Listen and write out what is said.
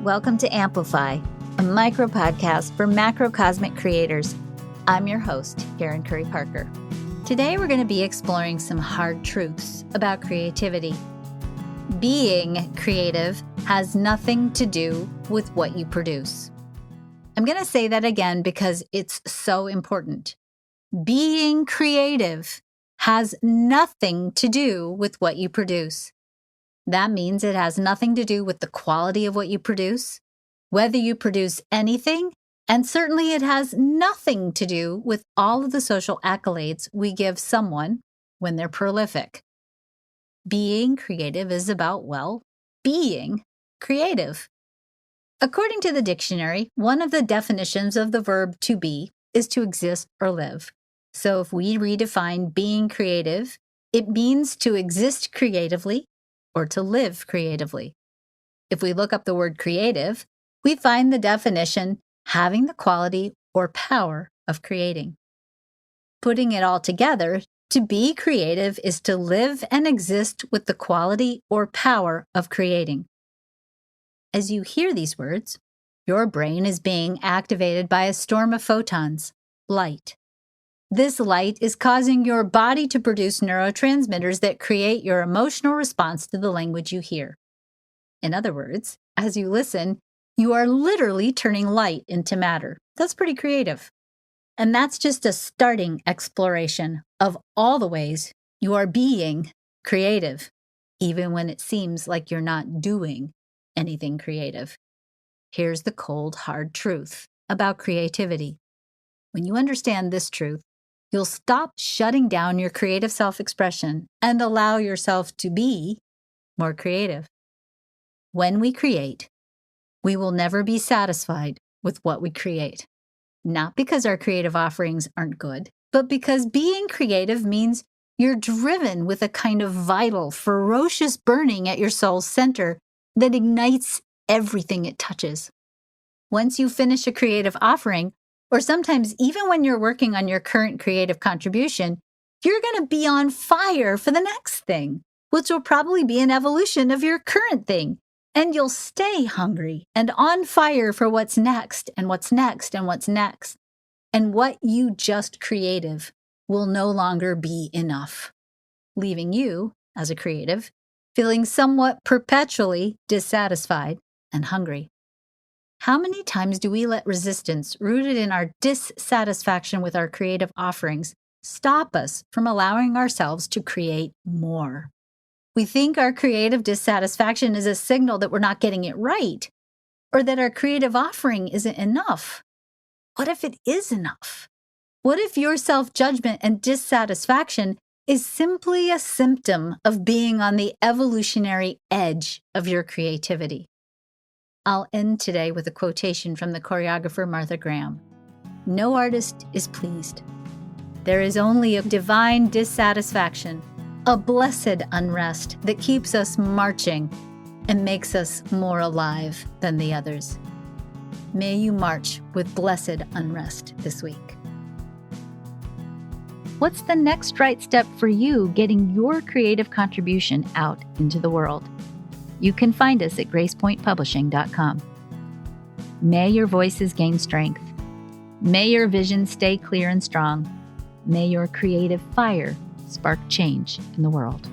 welcome to Amplify, a micro podcast for macrocosmic creators. I'm your host, Karen Curry Parker. Today we're going to be exploring some hard truths about creativity. Being creative has nothing to do with what you produce. I'm going to say that again because it's so important. Being creative has nothing to do with what you produce. That means it has nothing to do with the quality of what you produce, whether you produce anything, and certainly it has nothing to do with all of the social accolades we give someone when they're prolific. Being creative is about, being creative. According to the dictionary, one of the definitions of the verb to be is to exist or live. So if we redefine being creative, it means to exist creatively or to live creatively. If we look up the word creative, we find the definition having the quality or power of creating. Putting it all together, to be creative is to live and exist with the quality or power of creating. As you hear these words, your brain is being activated by a storm of photons, light. This light is causing your body to produce neurotransmitters that create your emotional response to the language you hear. In other words, as you listen, you are literally turning light into matter. That's pretty creative. And that's just a starting exploration of all the ways you are being creative, even when it seems like you're not doing anything creative. Here's the cold, hard truth about creativity. When you understand this truth, you'll stop shutting down your creative self-expression and allow yourself to be more creative. When we create, we will never be satisfied with what we create. Not because our creative offerings aren't good, but because being creative means you're driven with a kind of vital, ferocious burning at your soul's center that ignites everything it touches. Once you finish a creative offering, or sometimes even when you're working on your current creative contribution, you're going to be on fire for the next thing, which will probably be an evolution of your current thing. And you'll stay hungry and on fire for what's next and what's next and what's next. And what you just creative will no longer be enough, leaving you, as a creative, feeling somewhat perpetually dissatisfied and hungry. How many times do we let resistance rooted in our dissatisfaction with our creative offerings stop us from allowing ourselves to create more? We think our creative dissatisfaction is a signal that we're not getting it right, or that our creative offering isn't enough. What if it is enough? What if your self-judgment and dissatisfaction is simply a symptom of being on the evolutionary edge of your creativity? I'll end today with a quotation from the choreographer Martha Graham. No artist is pleased. There is only a divine dissatisfaction, a blessed unrest that keeps us marching and makes us more alive than the others. May you march with blessed unrest this week. What's the next right step for you getting your creative contribution out into the world? You can find us at gracepointpublishing.com. May your voices gain strength. May your vision stay clear and strong. May your creative fire spark change in the world.